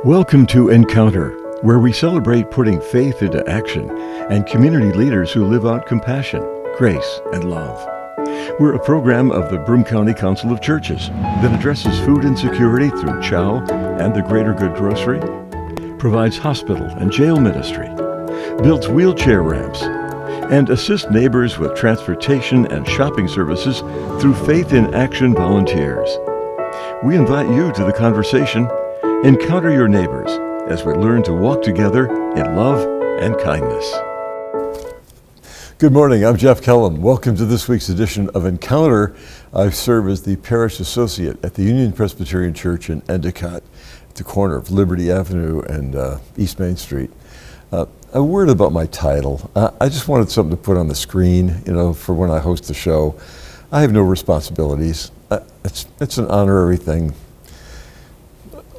Welcome to Encounter, where we celebrate putting faith into action and community leaders who live out compassion, grace, and love. We're a program of the Broome County Council of Churches that addresses food insecurity through CHOW and the Greater Good Grocery, provides hospital and jail ministry, builds wheelchair ramps, and assists neighbors with transportation and shopping services through Faith in Action volunteers. We invite you to the conversation. Encounter your neighbors as we learn to walk together in love and kindness. Good morning, I'm Jeff Kellam. Welcome to this week's edition of Encounter. I serve as the Parish Associate at the Union Presbyterian Church in Endicott, at the corner of Liberty Avenue and East Main Street. A word about my title. I just wanted something to put on the screen, for when I host the show. I have no responsibilities. It's an honorary thing.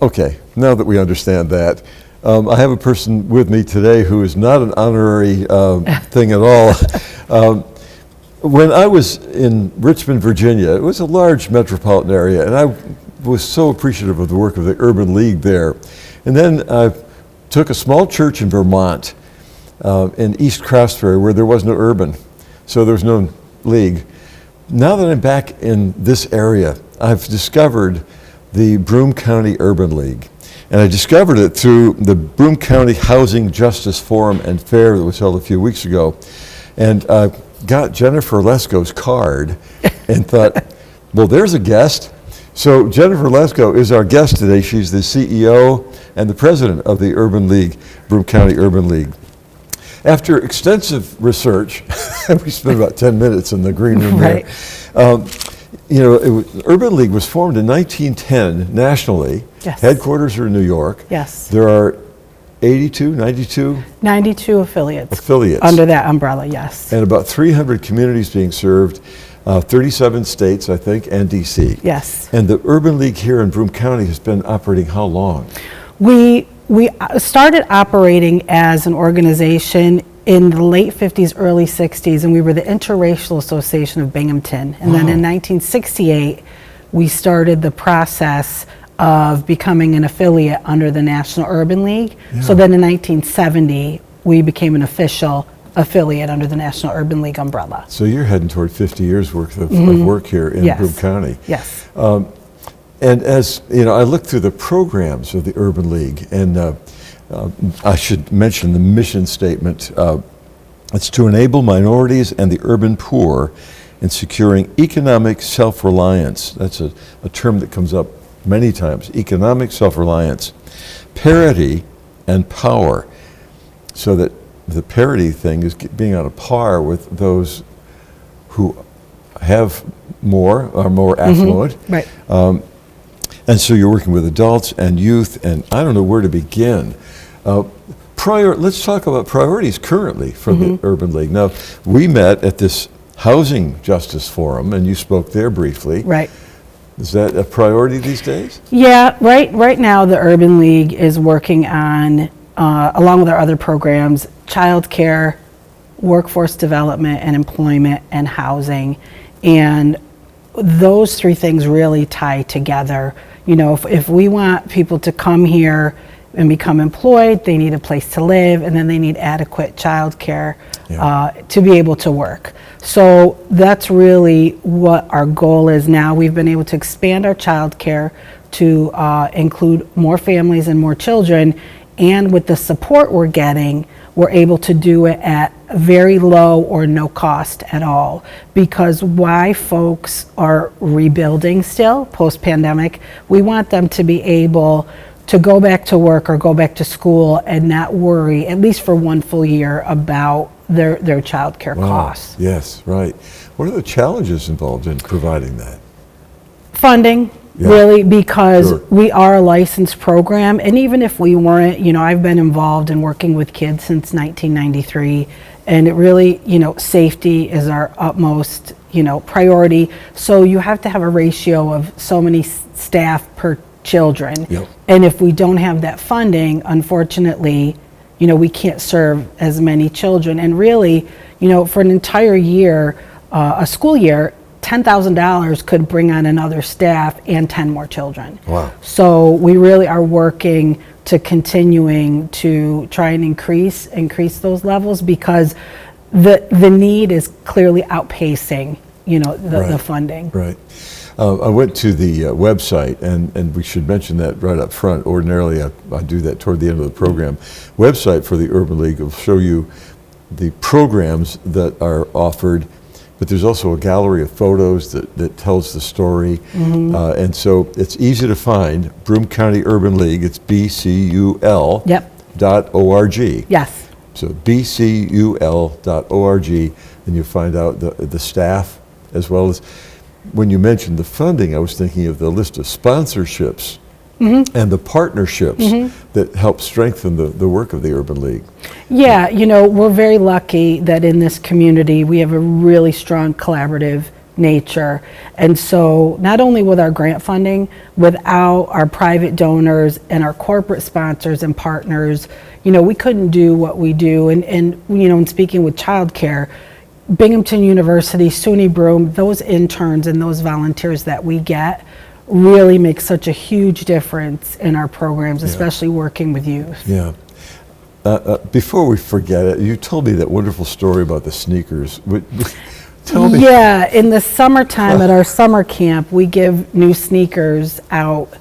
Okay, now that we understand that, I have a person with me today who is not an honorary thing at all. When I was in Richmond, Virginia, it was a large metropolitan area, and I was so appreciative of the work of the Urban League there. And then I took a small church in Vermont, in East Craftsbury, where there was no urban, so there was no league. Now that I'm back in this area, I've discovered the Broome County Urban League. And I discovered it through the Broome County Housing Justice Forum and Fair that was held a few weeks ago. And I got Jennifer Lesko's card and thought, well, there's a guest. So Jennifer Lesko is our guest today. She's the CEO and the president of the Urban League, Broome County Urban League. After extensive research, we spent about 10 minutes in the green room right. there. Urban League was formed in 1910 nationally. Yes. Headquarters are in New York. Yes. There are 92 affiliates under that umbrella, yes. And about 300 communities being served, 37 states, I think, and DC. Yes. And the Urban League here in Broome County has been operating how long? We started operating as an organization in the late 50s, early 60s, and we were the Interracial Association of Binghamton. And then in 1968, we started the process of becoming an affiliate under the National Urban League. Yeah. So then in 1970, we became an official affiliate under the National Urban League umbrella. So you're heading toward 50 years worth of work here in Yes. Broome County. Yes. And as I looked through the programs of the Urban League, and I should mention the mission statement. It's to enable minorities and the urban poor in securing economic self-reliance. That's a term that comes up many times. Economic self-reliance, parity, and power. So that the parity thing is being on a par with those who have more, are more affluent. Right. And so you're working with adults and youth, and I don't know where to begin. Let's talk about priorities currently for the Urban League. Now, we met at this Housing Justice Forum, and you spoke there briefly. Right. Is that a priority these days? Yeah, right now the Urban League is working on, along with our other programs, childcare, workforce development and employment, and housing. And those three things really tie together. If we want people to come here and become employed, they need a place to live, and then they need adequate childcare to be able to work. So that's really what our goal is now. We've been able to expand our childcare to include more families and more children, and with the support we're getting, we're able to do it at very low or no cost at all. Because why folks are rebuilding still post-pandemic, we want them to be able to go back to work or go back to school and not worry, at least for one full year, about their childcare costs. Yes, right. What are the challenges involved in providing that? Funding. Yeah. Really, because Sure. we are a licensed program, and even if we weren't, I've been involved in working with kids since 1993, and it really, safety is our utmost, priority. So you have to have a ratio of so many staff per children. Yep. And if we don't have that funding, unfortunately, we can't serve as many children. And really, for an entire year, a school year, $10,000 could bring on another staff and 10 more children. Wow. So we really are working to continuing to try and increase those levels, because the need is clearly outpacing, the funding. Right. I went to the website, and we should mention that right up front. Ordinarily, I do that toward the end of the program. Website for the Urban League will show you the programs that are offered, but there's also a gallery of photos that tells the story. And so it's easy to find. Broome County Urban League, it's BCUL. Yep. .org. Yes. So bcul.org, and you find out the staff, as well as, when you mentioned the funding, I was thinking of the list of sponsorships and the partnerships that help strengthen the work of the Urban League. Yeah, we're very lucky that in this community we have a really strong collaborative nature. And so not only with our grant funding, without our private donors and our corporate sponsors and partners, we couldn't do what we do. And in speaking with childcare, Binghamton University, SUNY Broome, those interns and those volunteers that we get really make such a huge difference in our programs, especially working with youth. Yeah. Before we forget it, you told me that wonderful story about the sneakers. Tell me. Yeah, in the summertime at our summer camp, we give new sneakers out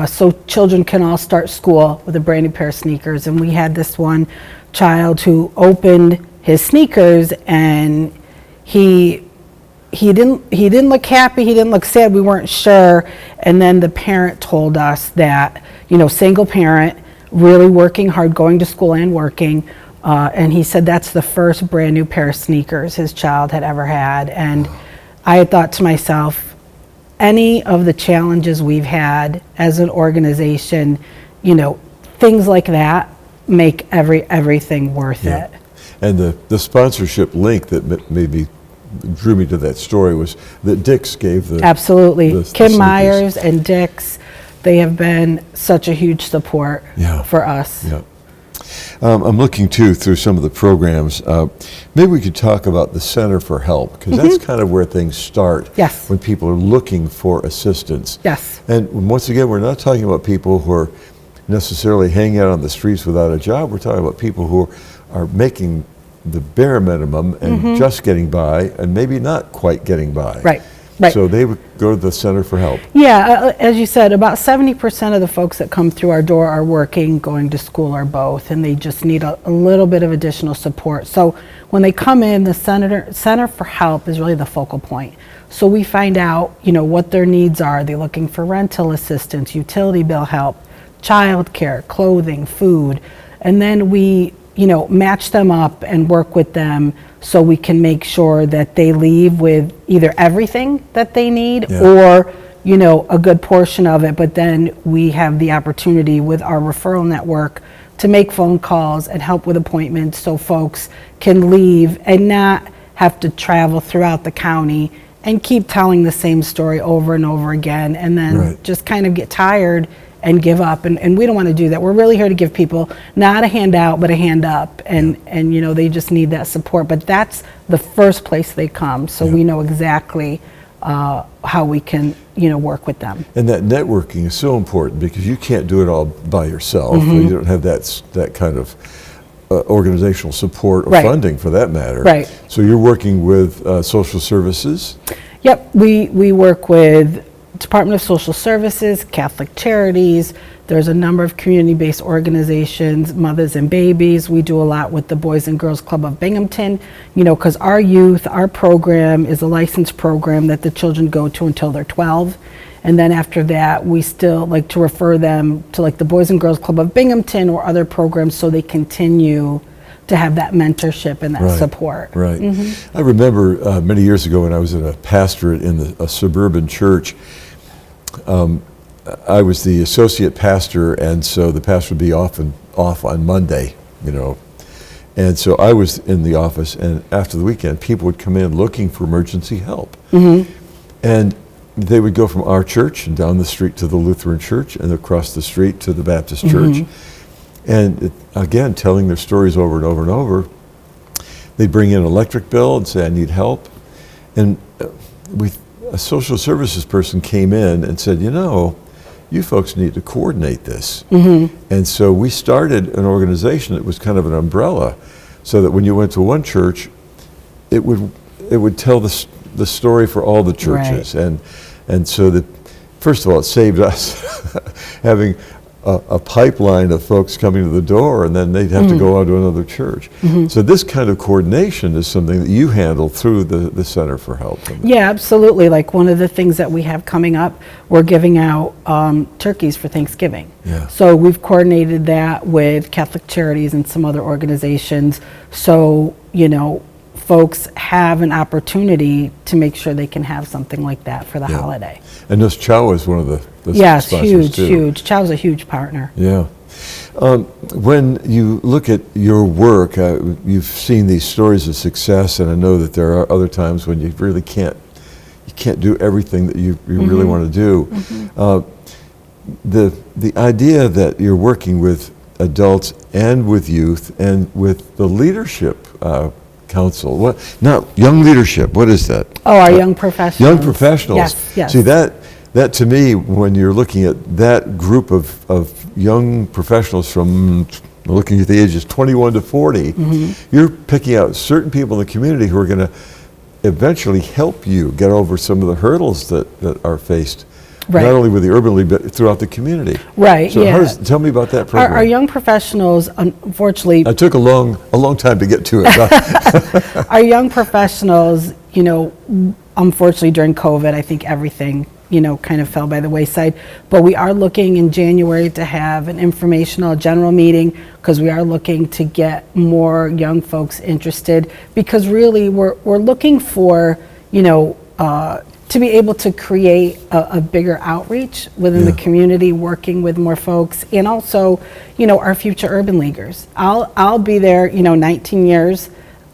so children can all start school with a brand new pair of sneakers. And we had this one child who opened his sneakers, and he didn't look happy, he didn't look sad, we weren't sure. And then the parent told us that, single parent, really working hard, going to school and working, and he said that's the first brand new pair of sneakers his child had ever had. And I had thought to myself, any of the challenges we've had as an organization, things like that make everything worth it. And the sponsorship link that maybe drew me to that story was that Dick's gave the... Absolutely. The Kim sneakers. Myers and Dick's, they have been such a huge support for us. Yeah. I'm looking through some of the programs. Maybe we could talk about the Center for Help, because that's kind of where things start. Yes. When people are looking for assistance. Yes. And once again, we're not talking about people who are necessarily hanging out on the streets without a job. We're talking about people who are making the bare minimum and just getting by, and maybe not quite getting by. Right. So they would go to the Center for Help. Yeah, as you said, about 70% of the folks that come through our door are working, going to school, or both, and they just need a little bit of additional support. So when they come in, the Center for Help is really the focal point. So we find out, what their needs are. They're looking for rental assistance, utility bill help, childcare, clothing, food, and then we match them up and work with them so we can make sure that they leave with either everything that they need or, a good portion of it. But then we have the opportunity with our referral network to make phone calls and help with appointments so folks can leave and not have to travel throughout the county and keep telling the same story over and over again, and then just kind of get tired and give up, and we don't want to do that. We're really here to give people not a handout but a hand up, and they just need that support. But that's the first place they come, so we know exactly how we can work with them. And that networking is so important, because you can't do it all by yourself. You don't have that kind of organizational support or funding, for that matter. Right. So you're working with social services. Yep, we work with Department of Social Services, Catholic Charities. There's a number of community-based organizations, Mothers and Babies. We do a lot with the Boys and Girls Club of Binghamton, because our program is a licensed program that the children go to until they're 12. And then after that, we still like to refer them to like the Boys and Girls Club of Binghamton or other programs, so they continue to have that mentorship and that support. Right. I remember many years ago when I was in a pastorate in a suburban church, I was the associate pastor, and so the pastor would be off on Monday, and so I was in the office, and after the weekend, people would come in looking for emergency help. And they would go from our church and down the street to the Lutheran church and across the street to the Baptist church. And again, telling their stories over and over and over. They'd bring in an electric bill and say, I need help. And a social services person came in and said, you you folks need to coordinate this. And so we started an organization that was kind of an umbrella, so that when you went to one church, it would tell the story for all the churches. Right. And so that, first of all, it saved us having a pipeline of folks coming to the door, and then they'd have to go on to another church. So this kind of coordination is something that you handle through the Center for Help. Yeah, absolutely. Like one of the things that we have coming up, we're giving out turkeys for Thanksgiving. Yeah. So we've coordinated that with Catholic Charities and some other organizations. So, folks have an opportunity to make sure they can have something like that for the holiday. And this Chow is one of the Yes, sponsors too. huge. Chow's a huge partner. Yeah. When you look at your work, you've seen these stories of success, and I know that there are other times when you really can't do everything that you really want to do. The idea that you're working with adults and with youth and with the leadership council, not young leadership, what is that? Oh, our young professionals. Young professionals. Yes. See, that to me, when you're looking at that group of young professionals from looking at the ages 21 to 40, you're picking out certain people in the community who are going to eventually help you get over some of the hurdles that are faced, Right. not only with the Urban League, but throughout the community. Right, So yeah. tell me about that program. Our young professionals, unfortunately, I took a long time to get to it. our young professionals, unfortunately during COVID, I think everything, kind of fell by the wayside. But we are looking in January to have an informational general meeting, because we are looking to get more young folks interested, because really we're looking for, to be able to create a bigger outreach within the community, working with more folks, and also, our future urban leaguers. I'll be there, 19 years.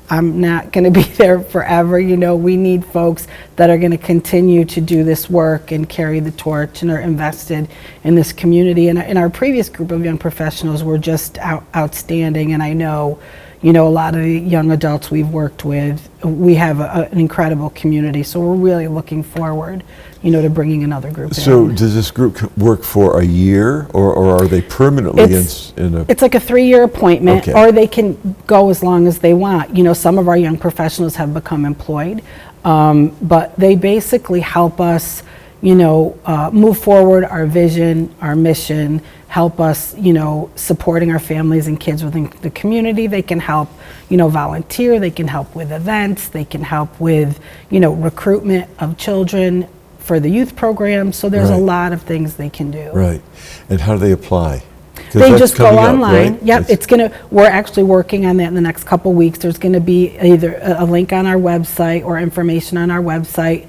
I'm not going to be there forever. We need folks that are going to continue to do this work and carry the torch and are invested in this community. And our previous group of young professionals were just outstanding. And I know, a lot of the young adults we've worked with, we have an incredible community. So we're really looking forward, to bringing another group So in. does this group work for a year, or are they permanently in a... It's like a 3-year appointment, Okay. or they can go as long as they want. Some of our young professionals have become employed, but they basically help us, move forward our vision, our mission, help us, supporting our families and kids within the community. They can help, volunteer, they can help with events, they can help with, recruitment of children for the youth program. So there's a Right. lot of things they can do. Right. And how do they apply? 'Cause They that's just go coming up, online. right? Yep, we're actually working on that in the next couple weeks. There's going to be either a link on our website or information on our website,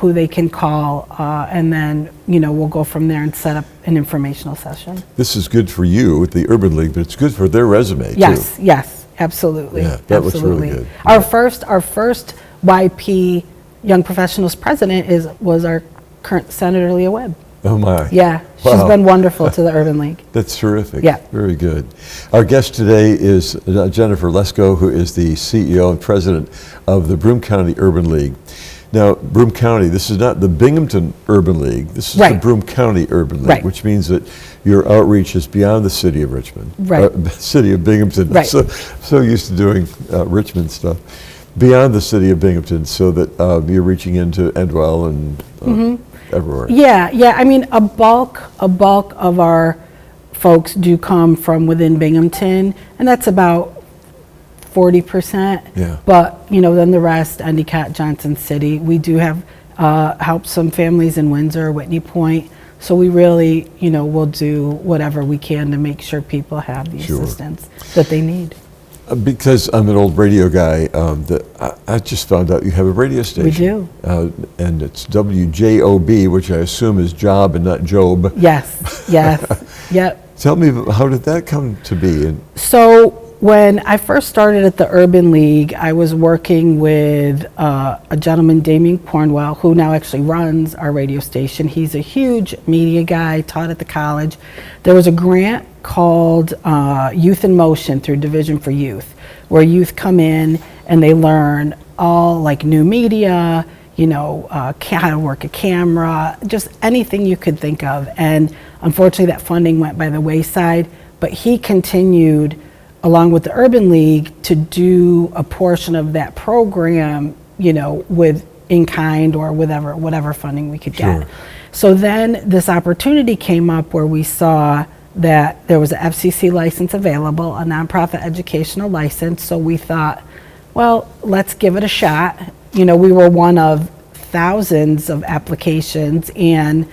who they can call, and then, we'll go from there and set up an informational session. This is good for you with the Urban League, but it's good for their resume too. Yes, absolutely. Yeah, that looks really absolutely. good. Our first YP Young Professionals president was our current Senator Leah Webb. Oh my. Yeah, she's Wow. been wonderful to the Urban League. That's terrific. Yeah. Very good. Our guest today is Jennifer Lesko, who is the CEO and president of the Broome County Urban League. Now, Broome County, this is not the Binghamton Urban League. This is the Right. Broome County Urban League, Right. which means that your outreach is beyond the city of Richmond. Right. City of Binghamton. Right. So used to doing Richmond stuff. Beyond the city of Binghamton, so that you're reaching into Endwell and everywhere. Yeah. I mean, a bulk of our folks do come from within Binghamton, and that's about 40%. Yeah. But, then the rest, Endicott, Johnson City. We do have helped some families in Windsor, Whitney Point. So we really, will do whatever we can to make sure people have the Sure. assistance that they need. Because I'm an old radio guy, I just found out you have a radio station. We do. And it's WJOB, which I assume is Job and not Job. Yes, yep. Tell me, how did that come to be? And So when I first started at the Urban League, I was working with a gentleman, Damien Cornwell, who now actually runs our radio station. He's a huge media guy, taught at the college. There was a grant called Youth in Motion through Division for Youth, where youth come in and they learn all like new media, how to work a camera, just anything you could think of. And unfortunately, that funding went by the wayside, but he continued, along with the Urban League, to do a portion of that program, with in-kind or whatever funding we could get. So then this opportunity came up where we saw that there was an FCC license available, a nonprofit educational license. So we thought, well, let's give it a shot. We were one of thousands of applications, and,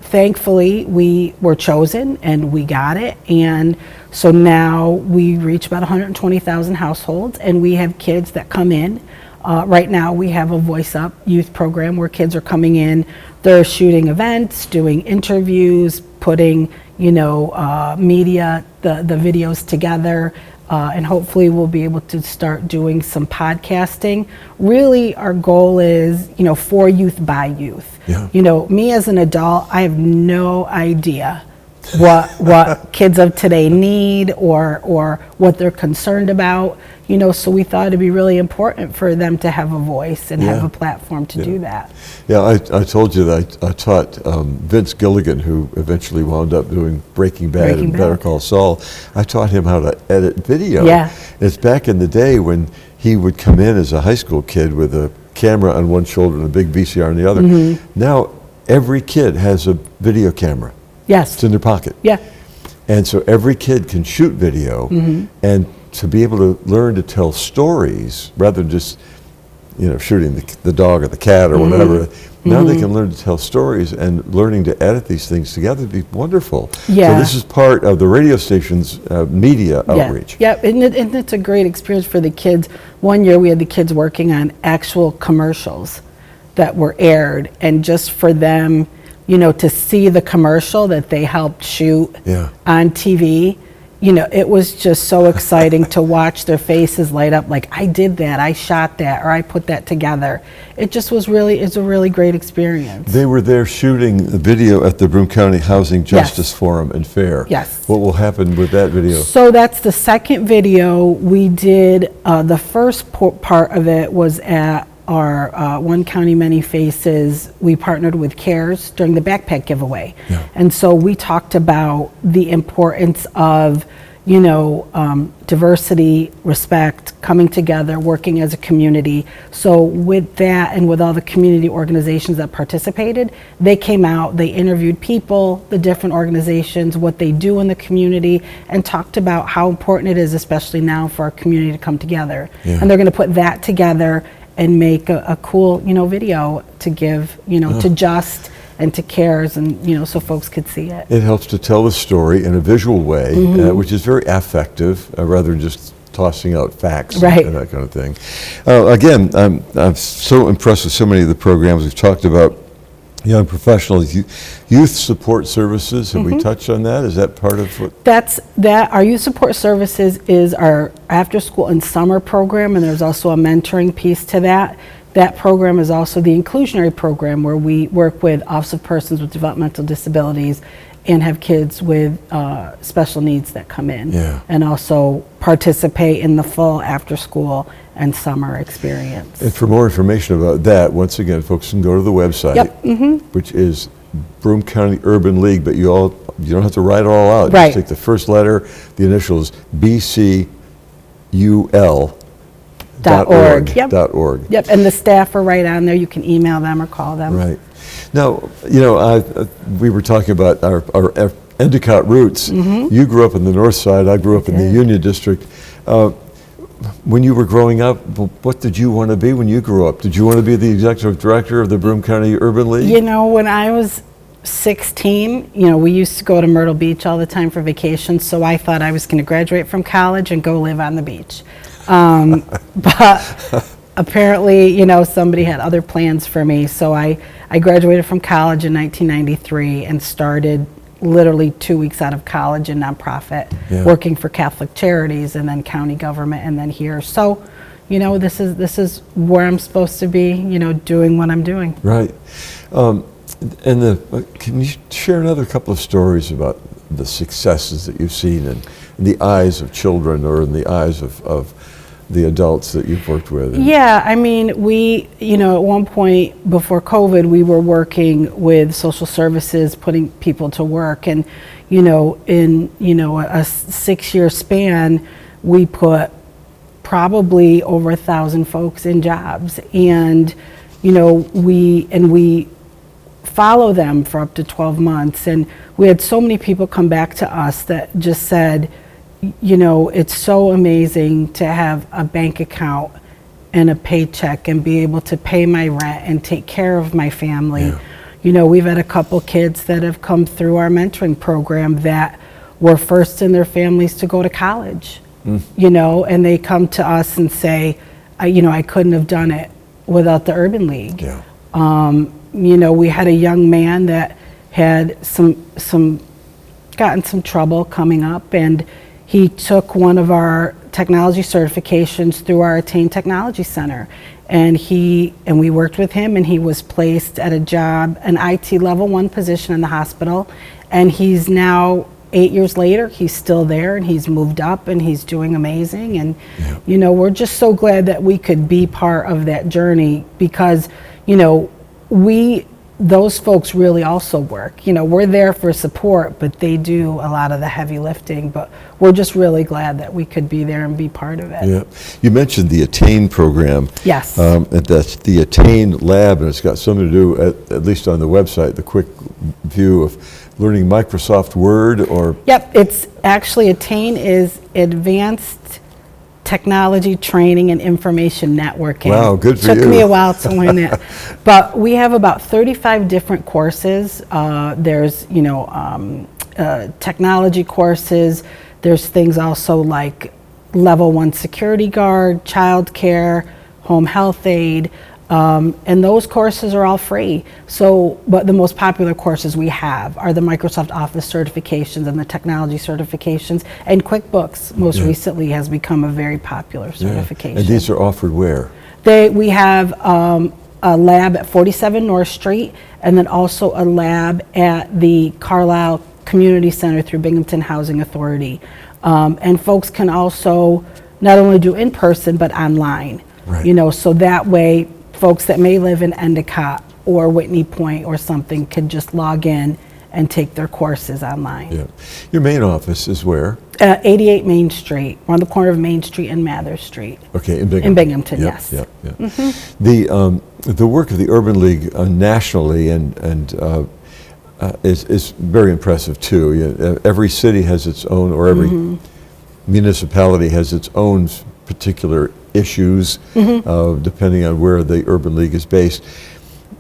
thankfully we were chosen and we got it. And so now we reach about 120,000 households, and we have kids that come in. Right now we have a Voice Up youth program where kids are coming in, they're shooting events, doing interviews, putting, media, the videos together, and hopefully we'll be able to start doing some podcasting. Really our goal is, for youth by youth. Yeah. Me as an adult, I have no idea what kids of today need or what they're concerned about, so we thought it'd be really important for them to have a voice and have a platform to do that. Yeah, I told you that I taught Vince Gilligan, who eventually wound up doing Breaking Bad and Better Call Saul. I taught him how to edit video. Yeah. It's back in the day when he would come in as a high school kid with a camera on one shoulder and a big VCR on the other. Now every kid has a video camera. Yes. It's in their pocket. Yeah. And so every kid can shoot video, and to be able to learn to tell stories rather than just, shooting the dog or the cat or whatever. Now they can learn to tell stories, and learning to edit these things together would be wonderful. Yeah. So this is part of the radio station's media outreach. Yeah, and it's a great experience for the kids. One year we had the kids working on actual commercials that were aired, and just for them, to see the commercial that they helped shoot on TV, it was just so exciting to watch their faces light up like, I did that, I shot that, or I put that together. It's a really great experience. They were there shooting the video at the Broome County Housing Justice Forum and Fair. Yes. What will happen with that video? So that's the second video we did. The first part of it was at our One County Many Faces. We partnered with CARES during the backpack giveaway. And so we talked about the importance of, diversity, respect, coming together, working as a community. So with that, and with all the community organizations that participated, they came out, they interviewed people, the different organizations, what they do in the community, and talked about how important it is, especially now, for our community to come together. And they're going to put that together and make a cool, video to give, to Just and to CARES, and so folks could see it. It helps to tell the story in a visual way, which is very affective, rather than just tossing out facts and that kind of thing. Again, I'm so impressed with so many of the programs we've talked about. Young professionals, youth support services. Have we touched on that? Is that part of what? Our youth support services is our after school and summer program, and there's also a mentoring piece to that. That program is also the inclusionary program, where we work with Office of Persons with Developmental Disabilities and have kids with special needs that come in, and also participate in the full after school and summer experience. And for more information about that, once again, folks can go to the website, which is Broome County Urban League, but you don't have to write it all out. Just take the first letter, the initials, BCUL.org. Yep, and the staff are right on there. You can email them or call them. Right. Now, we were talking about our Endicott roots. You grew up in the north side, I grew up in the Union District. When you were growing up, what did you want to be when you grew up? Did you want to be the executive director of the Broome County Urban League? When I was 16, we used to go to Myrtle Beach all the time for vacation, so I thought I was going to graduate from college and go live on the beach. But apparently, somebody had other plans for me, so I graduated from college in 1993 and started literally 2 weeks out of college in nonprofit, working for Catholic Charities and then county government and then here. So, this is where I'm supposed to be, doing what I'm doing. Right. Can you share another couple of stories about the successes that you've seen in the eyes of children or in the eyes of the adults that you've worked with? Yeah, I mean, we, at one point before COVID, we were working with social services, putting people to work. And, in, a 6-year span, we put probably over 1,000 folks in jobs. And, we follow them for up to 12 months. And we had so many people come back to us that just said, it's so amazing to have a bank account and a paycheck and be able to pay my rent and take care of my family. Yeah. We've had a couple kids that have come through our mentoring program that were first in their families to go to college, and they come to us and say, I couldn't have done it without the Urban League. Yeah. We had a young man that had gotten some trouble coming up, and he took one of our technology certifications through our Attain Technology Center, and we worked with him, and he was placed at a job, an IT level 1 position in the hospital, and he's now 8 years later, he's still there, and he's moved up, and he's doing amazing. And we're just so glad that we could be part of that journey, because those folks really also work. We're there for support, but they do a lot of the heavy lifting. But we're just really glad that we could be there and be part of it. Yeah. You mentioned the Attain program. Yes. That's the Attain lab, and it's got something to do, at least on the website, the quick view of learning Microsoft Word or... Yep, it's actually Attain is Advanced Technology Training and Information Networking. Wow, good for you. Took me a while to learn that. But we have about 35 different courses. There's, technology courses. There's things also like level 1 security guard, childcare, home health aid, and those courses are all free. But the most popular courses we have are the Microsoft Office certifications and the technology certifications, and QuickBooks most recently has become a very popular certification. And these are offered where? We have a lab at 47 North Street, and then also a lab at the Carlisle Community Center through Binghamton Housing Authority. And folks can also not only do in person, but online. Right. So that way folks that may live in Endicott or Whitney Point or something could just log in and take their courses online. Yeah. Your main office is where? 88 Main Street. We're on the corner of Main Street and Mather Street. Okay, in Binghamton. In Binghamton, Yep, yes. Yep, yep. Mm-hmm. The work of the Urban League nationally is very impressive too. Every city has its own, or every municipality has its own particular issues, depending on where the Urban League is based.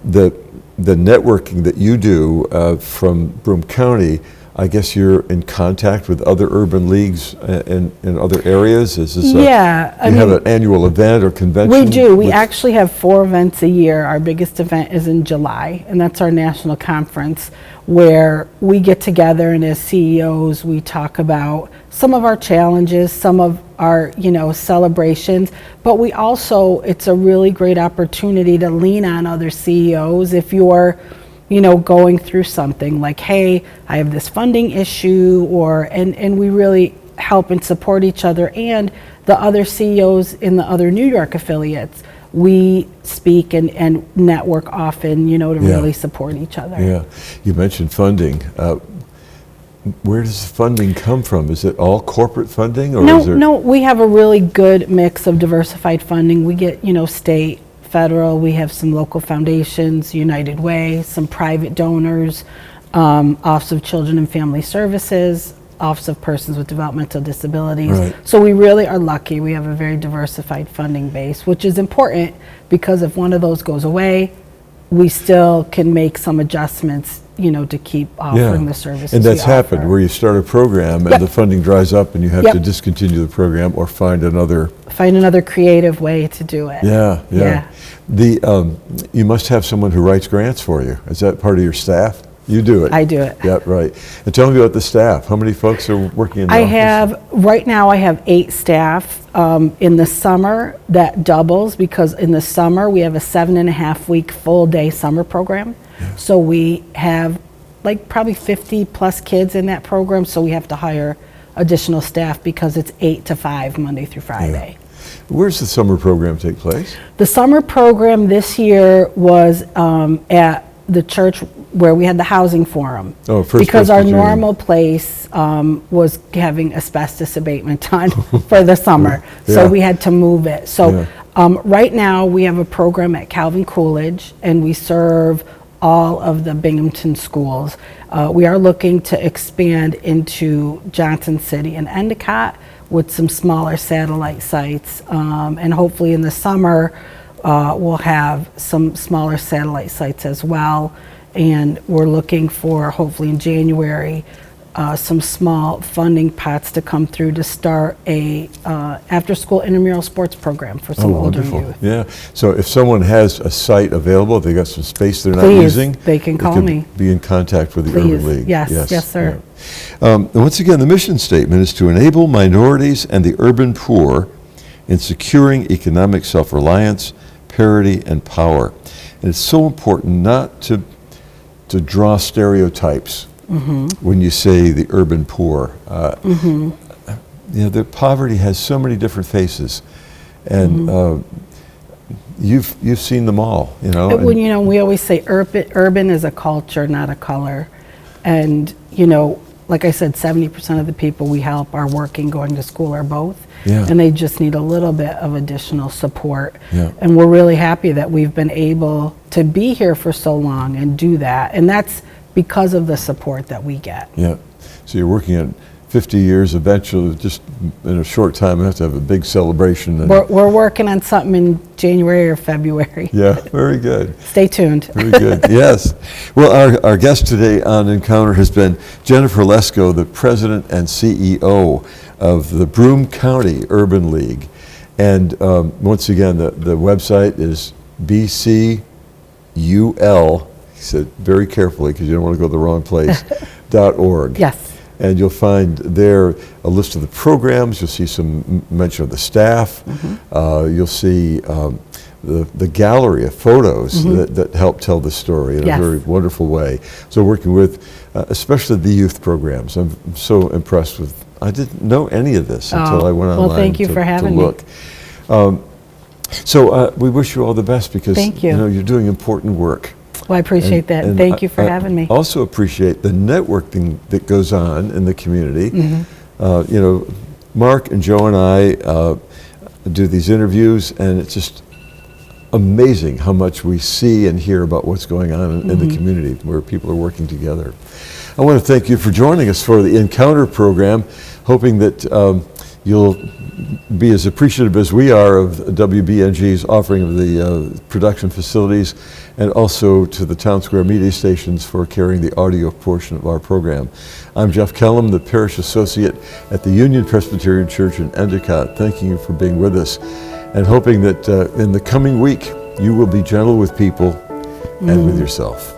The networking that you do from Broome County, I guess you're in contact with other urban leagues in other areas? Is this you have an annual event or convention? We do. We actually have 4 events a year. Our biggest event is in July, and that's our national conference, where we get together, and as CEOs we talk about some of our challenges, some of our celebrations, but we also, it's a really great opportunity to lean on other CEOs if you're going through something like, hey, I have this funding issue, and we really help and support each other, and the other CEOs in the other New York affiliates. We speak and network often, to really support each other. Yeah, you mentioned funding. Where does the funding come from? Is it all corporate funding, or No, we have a really good mix of diversified funding. We get, state, federal, we have some local foundations, United Way, some private donors, Office of Children and Family Services, Office of Persons with Developmental Disabilities. Right. So we really are lucky. We have a very diversified funding base, which is important because if one of those goes away, we still can make some adjustments, to keep offering the services. And that's we happened offer. where you start a program and the funding dries up and you have to discontinue the program or find another creative way to do it. Yeah. You must have someone who writes grants for you. Is that part of your staff? You do it. I do it. Yeah, right. And tell me about the staff. How many folks are working in the office? Right now I have 8 staff. In the summer, that doubles because in the summer we have a 7.5-week full day summer program. Yeah. So we have probably 50 plus kids in that program. So we have to hire additional staff because it's 8 to 5 Monday through Friday. Yeah. Where's the summer program take place? The summer program this year was at the church where we had the housing forum. Oh, First because our Presbyterian. normal place was having asbestos abatement done for the summer, so Yeah. we had to move it. So Yeah. right now we have a program at Calvin Coolidge, and we serve all of the Binghamton schools. We are looking to expand into Johnson City and Endicott with some smaller satellite sites, and hopefully in the summer we'll have some smaller satellite sites as well. And we're looking for, hopefully in January, some small funding pots to come through to start a after-school intramural sports program for some older youth. Yeah. So if someone has a site available, they got some space they're not Please, using, they can call me. Be in contact with the Please. Urban League. Yes, sir. Yeah. And once again, the mission statement is to enable minorities and the urban poor in securing economic self-reliance, parity, and power. And it's so important not to draw stereotypes when you say the urban poor. You know, the poverty has so many different faces, and you've seen them all. You know, When, you know, we always say urban is a culture, not a color. And, you know, like I said, 70% of the people we help are working, going to school, or both. Yeah. And they just need a little bit of additional support. Yeah. And we're really happy that we've been able to be here for so long and do that. And that's because of the support that we get. Yeah. So you're working at 50 years. Eventually, just in a short time, we have to have a big celebration. And We're working on something in January or February. yeah, very good. Stay tuned. Very good. Yes. Well, our guest today on Encounter has been Jennifer Lesko, the president and CEO of the Broome County Urban League. And once again, the website is BCUL, he said very carefully because you don't want to go to the wrong place, .org. Yes. And you'll find there a list of the programs. You'll see some mention of the staff. You'll see the gallery of photos that help tell the story in Yes. a very wonderful way. So working with especially the youth programs. I'm so impressed with, I didn't know any of this until I went online well, thank you for having to look. So we wish you all the best because Thank you. you know, you're doing important work. Well, I appreciate that. And Thank you for having me. I also appreciate the networking that goes on in the community. You know, Mark and Joe and I do these interviews, and it's just amazing how much we see and hear about what's going on in the community where people are working together. I want to thank you for joining us for the Encounter program, hoping that you'll be as appreciative as we are of WBNG's offering of the production facilities, and also to the Town Square media stations for carrying the audio portion of our program. I'm Jeff Kellam, the Parish Associate at the Union Presbyterian Church in Endicott, thanking you for being with us, and hoping that in the coming week you will be gentle with people and with yourself.